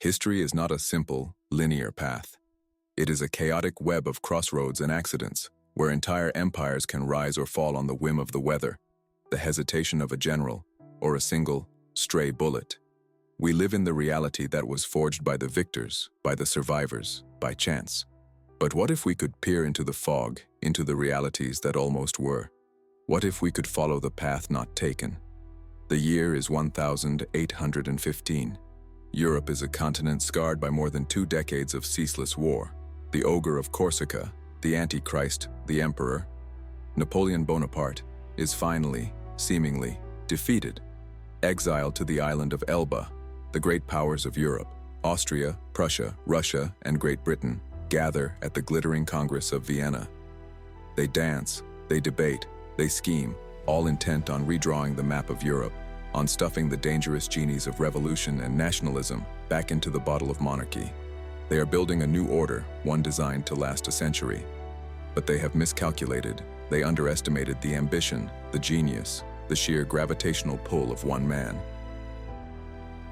History is not a simple, linear path. It is a chaotic web of crossroads and accidents, where entire empires can rise or fall on the whim of the weather, the hesitation of a general, or a single, stray bullet. We live in the reality that was forged by the victors, by the survivors, by chance. But what if we could peer into the fog, into the realities that almost were? What if we could follow the path not taken? The year is 1815. Europe is a continent scarred by more than 2 decades of ceaseless war. The ogre of Corsica, the Antichrist, the Emperor, Napoleon Bonaparte, is finally, seemingly, defeated. Exiled to the island of Elba, the great powers of Europe, Austria, Prussia, Russia, and Great Britain, gather at the glittering Congress of Vienna. They dance, they debate, they scheme, all intent on redrawing the map of Europe, on stuffing the dangerous genies of revolution and nationalism back into the bottle of monarchy. They are building a new order, one designed to last a century. But they have miscalculated. They underestimated the ambition, the genius, the sheer gravitational pull of one man.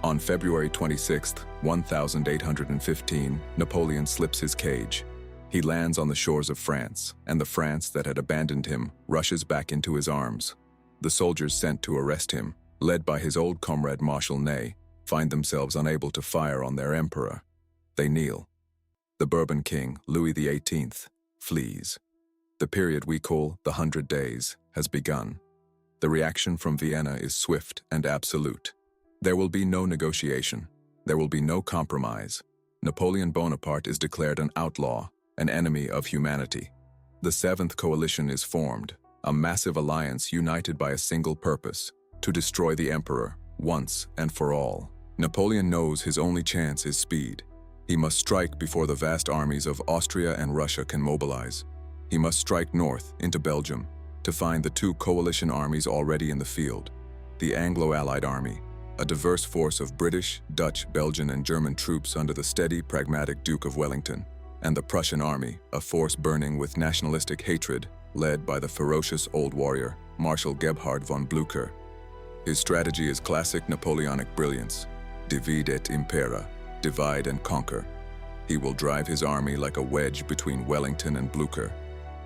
On February 26, 1815, Napoleon slips his cage. He lands on the shores of France, and the France that had abandoned him rushes back into his arms. The soldiers sent to arrest him, led by his old comrade Marshal Ney, find themselves unable to fire on their emperor. They kneel. The Bourbon king, Louis XVIII, flees. The period we call the 100 Days has begun. The reaction from Vienna is swift and absolute. There will be no negotiation. There will be no compromise. Napoleon Bonaparte is declared an outlaw, an enemy of humanity. The 7th Coalition is formed, a massive alliance united by a single purpose: to destroy the emperor, once and for all. Napoleon knows his only chance is speed. He must strike before the vast armies of Austria and Russia can mobilize. He must strike north into Belgium to find the 2 coalition armies already in the field. The Anglo-Allied Army, a diverse force of British, Dutch, Belgian, and German troops under the steady, pragmatic Duke of Wellington, and the Prussian army, a force burning with nationalistic hatred, led by the ferocious old warrior, Marshal Gebhard von Blücher. His strategy is classic Napoleonic brilliance: divide et impera, divide and conquer. He will drive his army like a wedge between Wellington and Blücher,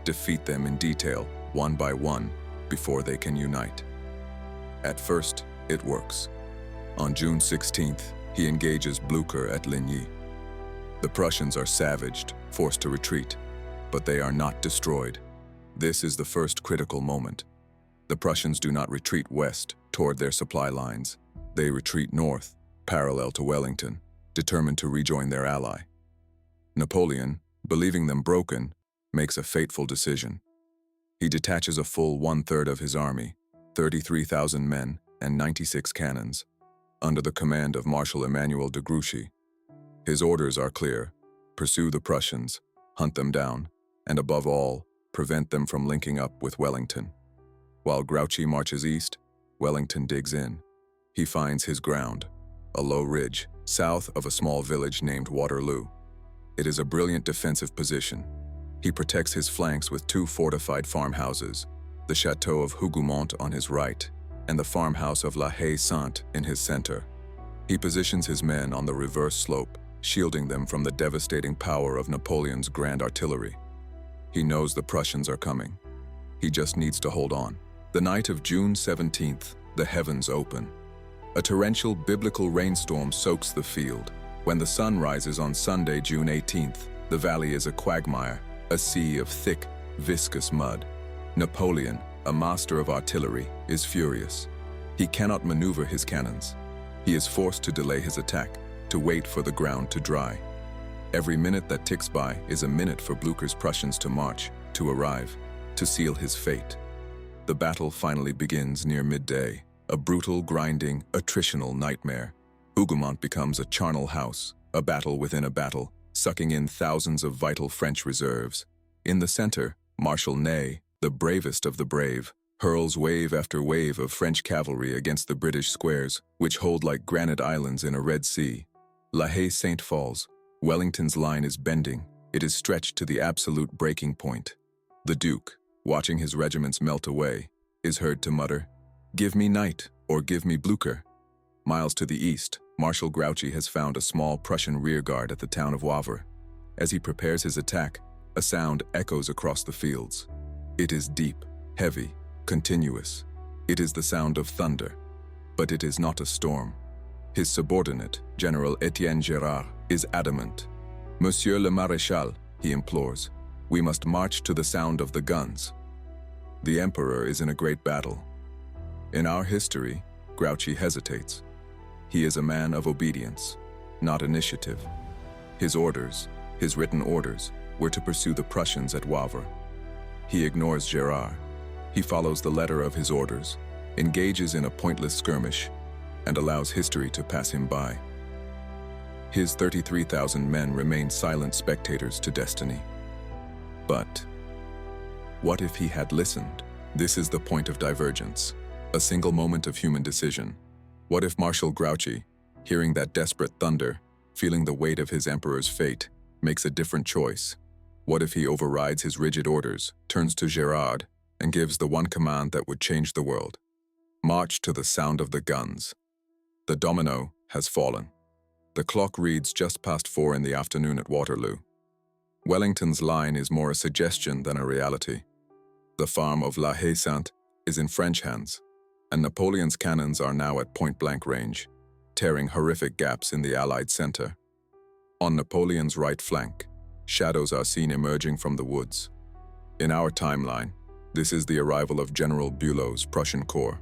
defeat them in detail, one by one, before they can unite. At first, it works. On June 16th, he engages Blücher at Ligny. The Prussians are savaged, forced to retreat, but they are not destroyed. This is the first critical moment. The Prussians do not retreat west toward their supply lines. They retreat north, parallel to Wellington, determined to rejoin their ally. Napoleon, believing them broken, makes a fateful decision. He detaches a full 1/3 of his army, 33,000 men and 96 cannons, under the command of Marshal Emmanuel de Grouchy. His orders are clear: pursue the Prussians, hunt them down, and above all, prevent them from linking up with Wellington. While Grouchy marches east, Wellington digs in. He finds his ground, a low ridge, south of a small village named Waterloo. It is a brilliant defensive position. He protects his flanks with 2 fortified farmhouses, the Chateau of Hougoumont on his right, and the farmhouse of La Haye-Sainte in his center. He positions his men on the reverse slope, shielding them from the devastating power of Napoleon's grand artillery. He knows the Prussians are coming. He just needs to hold on. The night of June 17th, the heavens open. A torrential biblical rainstorm soaks the field. When the sun rises on Sunday, June 18th, the valley is a quagmire, a sea of thick, viscous mud. Napoleon, a master of artillery, is furious. He cannot maneuver his cannons. He is forced to delay his attack, to wait for the ground to dry. Every minute that ticks by is a minute for Blücher's Prussians to march, to arrive, to seal his fate. The battle finally begins near midday, a brutal, grinding, attritional nightmare. Hougoumont becomes a charnel house, a battle within a battle, sucking in thousands of vital French reserves. In the center, Marshal Ney, the bravest of the brave, hurls wave after wave of French cavalry against the British squares, which hold like granite islands in a Red Sea. La Haye-Sainte falls. Wellington's line is bending. It is stretched to the absolute breaking point. The Duke, watching his regiments melt away, is heard to mutter, "Give me Knight, or give me Blücher." Miles to the east, Marshal Grouchy has found a small Prussian rearguard at the town of Wavre. As he prepares his attack, a sound echoes across the fields. It is deep, heavy, continuous. It is the sound of thunder, but it is not a storm. His subordinate, General Etienne Gérard, is adamant. "Monsieur le Maréchal," he implores, "we must march to the sound of the guns." The Emperor is in a great battle. In our history, Grouchy hesitates. He is a man of obedience, not initiative. His orders, his written orders, were to pursue the Prussians at Wavre. He ignores Gérard. He follows the letter of his orders, engages in a pointless skirmish, and allows history to pass him by. His 33,000 men remain silent spectators to destiny. But what if he had listened? This is the point of divergence, a single moment of human decision. What if Marshal Grouchy, hearing that desperate thunder, feeling the weight of his emperor's fate, makes a different choice? What if he overrides his rigid orders, turns to Gérard, and gives the one command that would change the world? March to the sound of the guns. The domino has fallen. The clock reads just past 4 in the afternoon at Waterloo. Wellington's line is more a suggestion than a reality. The farm of La Haye-Sainte is in French hands, and Napoleon's cannons are now at point-blank range, tearing horrific gaps in the Allied center. On Napoleon's right flank, shadows are seen emerging from the woods. In our timeline, this is the arrival of General Bülow's Prussian Corps.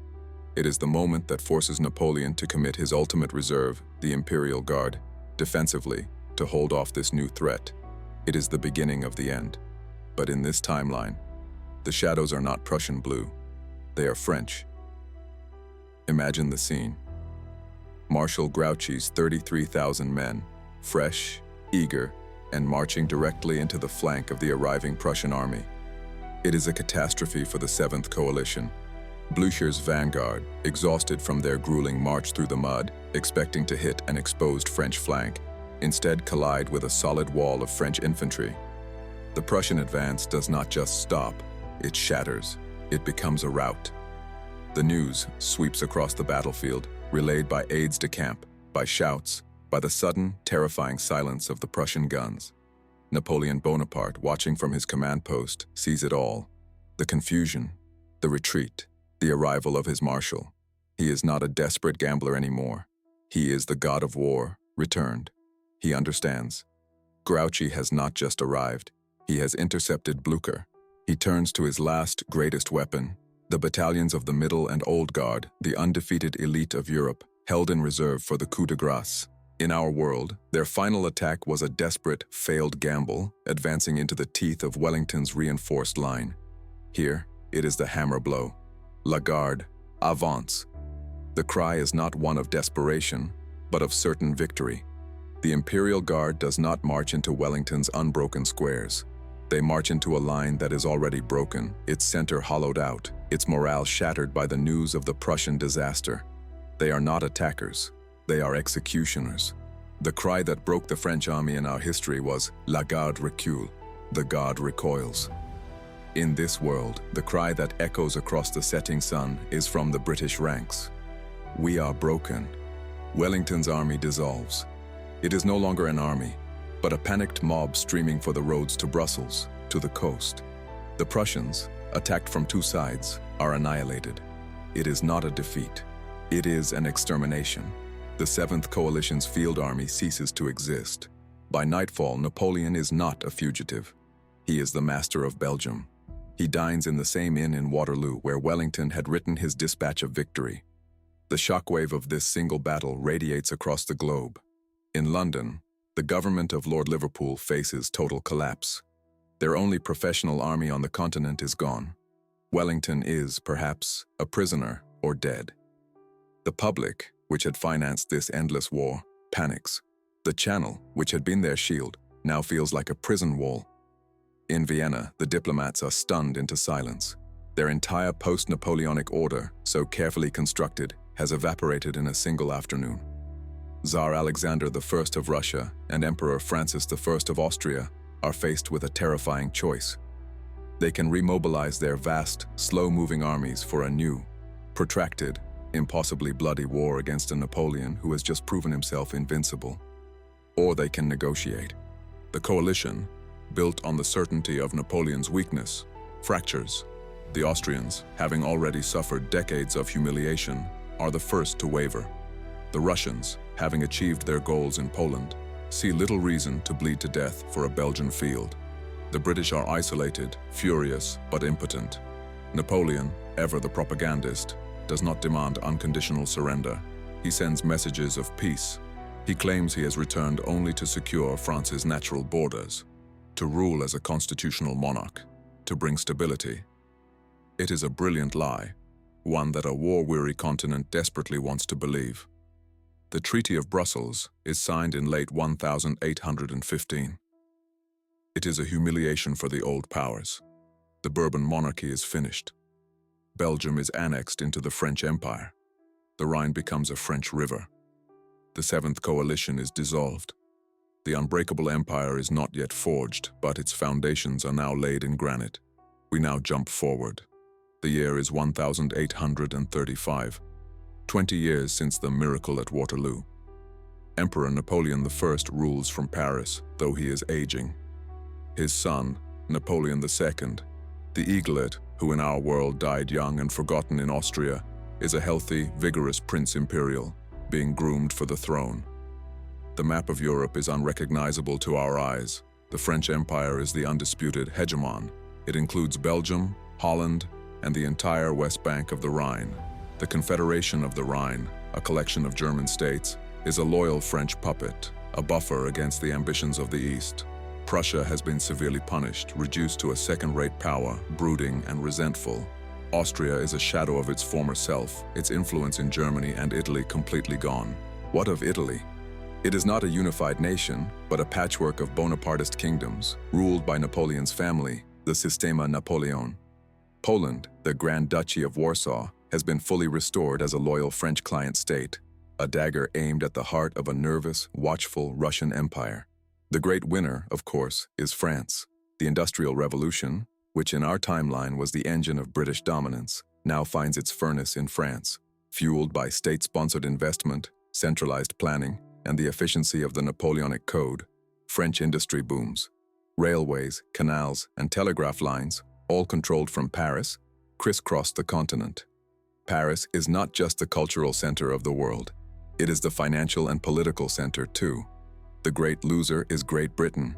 It is the moment that forces Napoleon to commit his ultimate reserve, the Imperial Guard, defensively, to hold off this new threat. It is the beginning of the end. But in this timeline, the shadows are not Prussian blue. They are French. Imagine the scene. Marshal Grouchy's 33,000 men, fresh, eager, and marching directly into the flank of the arriving Prussian army. It is a catastrophe for the 7th Coalition. Blücher's vanguard, exhausted from their grueling march through the mud, expecting to hit an exposed French flank, instead collide with a solid wall of French infantry. The Prussian advance does not just stop, it shatters. It becomes a rout. The news sweeps across the battlefield, relayed by aides de camp, by shouts, by the sudden, terrifying silence of the Prussian guns. Napoleon Bonaparte, watching from his command post, sees it all. The confusion, the retreat, the arrival of his marshal. He is not a desperate gambler anymore. He is the god of war, returned. He understands. Grouchy has not just arrived. He has intercepted Blücher. He turns to his last, greatest weapon, the battalions of the Middle and Old Guard, the undefeated elite of Europe, held in reserve for the coup de grâce. In our world, their final attack was a desperate, failed gamble, advancing into the teeth of Wellington's reinforced line. Here, it is the hammer blow. La Garde, avance. The cry is not one of desperation, but of certain victory. The Imperial Guard does not march into Wellington's unbroken squares. They march into a line that is already broken, its center hollowed out, its morale shattered by the news of the Prussian disaster. They are not attackers, they are executioners. The cry that broke the French army in our history was La Garde recule, the Guard recoils. In this world, the cry that echoes across the setting sun is from the British ranks. We are broken. Wellington's army dissolves. It is no longer an army, but a panicked mob streaming for the roads to Brussels, to the coast. The Prussians, attacked from two sides, are annihilated. It is not a defeat. It is an extermination. The 7th Coalition's field army ceases to exist. By nightfall, Napoleon is not a fugitive. He is the master of Belgium. He dines in the same inn in Waterloo where Wellington had written his dispatch of victory. The shockwave of this single battle radiates across the globe. In London, the government of Lord Liverpool faces total collapse. Their only professional army on the continent is gone. Wellington is, perhaps, a prisoner or dead. The public, which had financed this endless war, panics. The Channel, which had been their shield, now feels like a prison wall. In Vienna, the diplomats are stunned into silence. Their entire post-Napoleonic order, so carefully constructed, has evaporated in a single afternoon. Tsar Alexander I of Russia and Emperor Francis I of Austria are faced with a terrifying choice. They can remobilize their vast, slow-moving armies for a new, protracted, impossibly bloody war against a Napoleon who has just proven himself invincible. Or they can negotiate. The coalition, built on the certainty of Napoleon's weakness, fractures. The Austrians, having already suffered decades of humiliation, are the first to waver. The Russians, having achieved their goals in Poland, see little reason to bleed to death for a Belgian field. The British are isolated, furious, but impotent. Napoleon, ever the propagandist, does not demand unconditional surrender. He sends messages of peace. He claims he has returned only to secure France's natural borders, to rule as a constitutional monarch, to bring stability. It is a brilliant lie, one that a war-weary continent desperately wants to believe. The Treaty of Brussels is signed in late 1815. It is a humiliation for the old powers. The Bourbon monarchy is finished. Belgium is annexed into the French Empire. The Rhine becomes a French river. The Seventh Coalition is dissolved. The Unbreakable Empire is not yet forged, but its foundations are now laid in granite. We now jump forward. The year is 1835, 20 years since the miracle at Waterloo. Emperor Napoleon I rules from Paris, though he is aging. His son, Napoleon II, the eaglet, who in our world died young and forgotten in Austria, is a healthy, vigorous Prince Imperial, being groomed for the throne. The map of Europe is unrecognizable to our eyes. The French Empire is the undisputed hegemon. It includes Belgium, Holland, and the entire west bank of the Rhine. The Confederation of the Rhine, a collection of German states, is a loyal French puppet, a buffer against the ambitions of the East. Prussia has been severely punished, reduced to a second-rate power, brooding and resentful. Austria is a shadow of its former self, its influence in Germany and Italy completely gone. What of Italy? It is not a unified nation, but a patchwork of Bonapartist kingdoms, ruled by Napoleon's family, the Sistema Napoleon. Poland, the Grand Duchy of Warsaw, has been fully restored as a loyal French client state, a dagger aimed at the heart of a nervous, watchful Russian empire. The great winner, of course, is France. The Industrial Revolution, which in our timeline was the engine of British dominance, now finds its furnace in France. Fueled by state-sponsored investment, centralized planning, and the efficiency of the Napoleonic Code, French industry booms. Railways, canals, and telegraph lines, all controlled from Paris, crisscross the continent. Paris is not just the cultural center of the world. It is the financial and political center too. The great loser is Great Britain.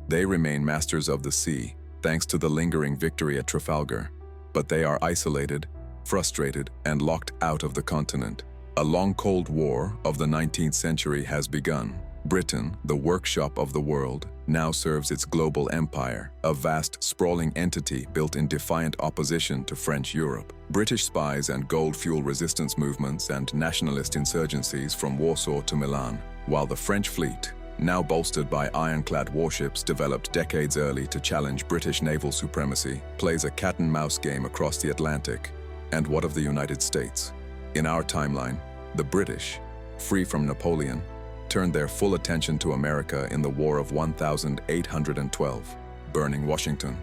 They remain masters of the sea, thanks to the lingering victory at Trafalgar. But they are isolated, frustrated, and locked out of the continent. A long Cold War of the 19th century has begun. Britain, the workshop of the world, now serves its global empire, a vast, sprawling entity built in defiant opposition to French Europe. British spies and gold-fuel resistance movements and nationalist insurgencies from Warsaw to Milan, while the French fleet, now bolstered by ironclad warships developed decades early to challenge British naval supremacy, plays a cat-and-mouse game across the Atlantic. And what of the United States? In our timeline, the British, free from Napoleon, turned their full attention to America in the War of 1812, burning Washington.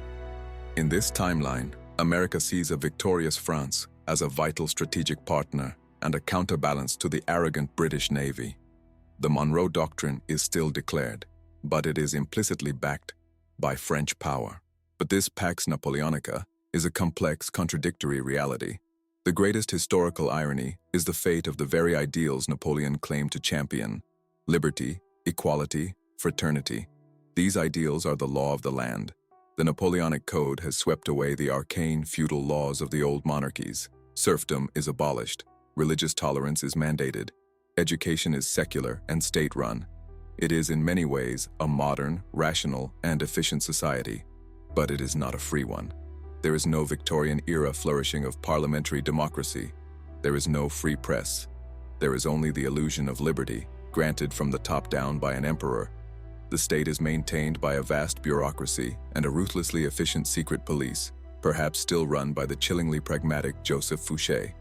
In this timeline, America sees a victorious France as a vital strategic partner and a counterbalance to the arrogant British Navy. The Monroe Doctrine is still declared, but it is implicitly backed by French power. But this Pax Napoleonica is a complex, contradictory reality. The greatest historical irony is the fate of the very ideals Napoleon claimed to champion: liberty, equality, fraternity. These ideals are the law of the land. The Napoleonic Code has swept away the arcane feudal laws of the old monarchies. Serfdom is abolished. Religious tolerance is mandated. Education is secular and state-run. It is in many ways a modern, rational, and efficient society, but it is not a free one. There is no Victorian-era flourishing of parliamentary democracy. There is no free press. There is only the illusion of liberty, granted from the top down by an emperor. The state is maintained by a vast bureaucracy and a ruthlessly efficient secret police, perhaps still run by the chillingly pragmatic Joseph Fouché.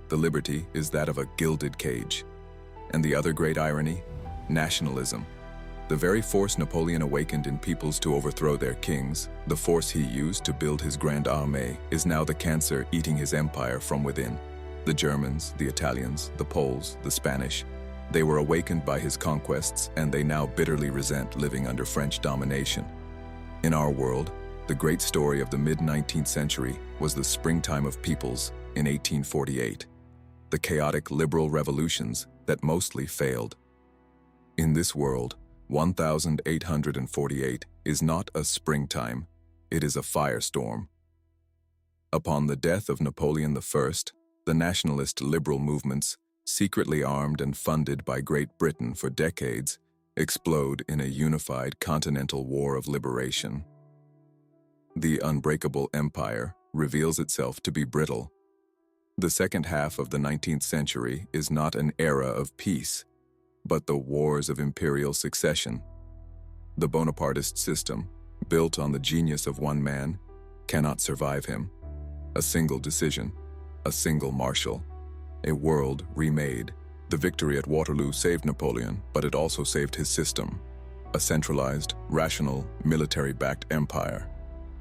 The liberty is that of a gilded cage. And the other great irony? Nationalism. The very force Napoleon awakened in peoples to overthrow their kings, the force he used to build his Grande Armée, is now the cancer eating his empire from within. The Germans, the Italians, the Poles, the Spanish, they were awakened by his conquests, and they now bitterly resent living under French domination. In our world, the great story of the mid-19th century was the springtime of peoples in 1848, the chaotic liberal revolutions that mostly failed. In this world, 1848 is not a springtime, it is a firestorm. Upon the death of Napoleon I, the nationalist liberal movements, secretly armed and funded by Great Britain for decades, explode in a unified continental war of liberation. The unbreakable empire reveals itself to be brittle. The second half of the 19th century is not an era of peace, but the wars of imperial succession. The Bonapartist system, built on the genius of one man, cannot survive him. A single decision, a single marshal, a world remade. The victory at Waterloo saved Napoleon, but it also saved his system. A centralized, rational, military-backed empire.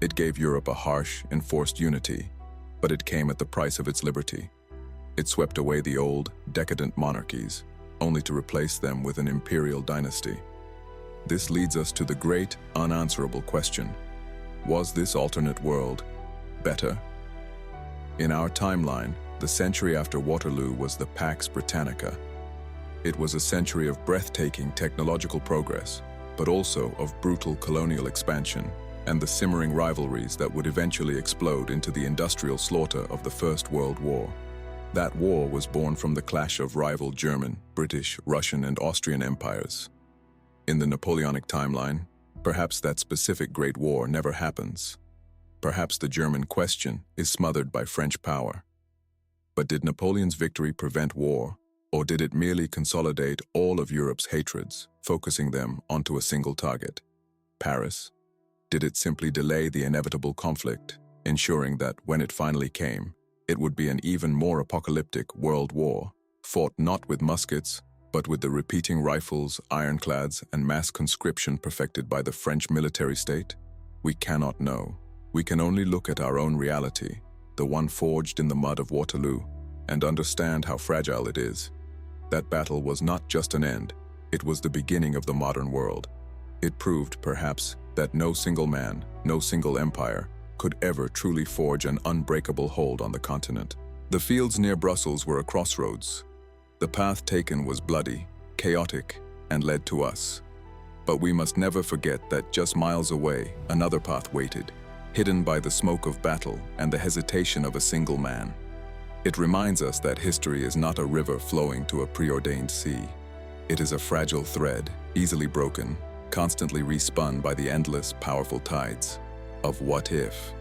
It gave Europe a harsh, enforced unity, but it came at the price of its liberty. It swept away the old, decadent monarchies, only to replace them with an imperial dynasty. This leads us to the great, unanswerable question: was this alternate world better? In our timeline, the century after Waterloo was the Pax Britannica. It was a century of breathtaking technological progress, but also of brutal colonial expansion and the simmering rivalries that would eventually explode into the industrial slaughter of the First World War. That war was born from the clash of rival German, British, Russian, and Austrian empires. In the Napoleonic timeline, perhaps that specific Great War never happens. Perhaps the German question is smothered by French power. But did Napoleon's victory prevent war, or did it merely consolidate all of Europe's hatreds, focusing them onto a single target, Paris? Did it simply delay the inevitable conflict, ensuring that when it finally came, it would be an even more apocalyptic world war, fought not with muskets, but with the repeating rifles, ironclads, and mass conscription perfected by the French military state? We cannot know. We can only look at our own reality, the one forged in the mud of Waterloo, and understand how fragile it is. That battle was not just an end, it was the beginning of the modern world. It proved, perhaps, that no single man, no single empire, could ever truly forge an unbreakable hold on the continent. The fields near Brussels were a crossroads. The path taken was bloody, chaotic, and led to us. But we must never forget that just miles away, another path waited, hidden by the smoke of battle and the hesitation of a single man. It reminds us that history is not a river flowing to a preordained sea. It is a fragile thread, easily broken, constantly respun by the endless, powerful tides of what if.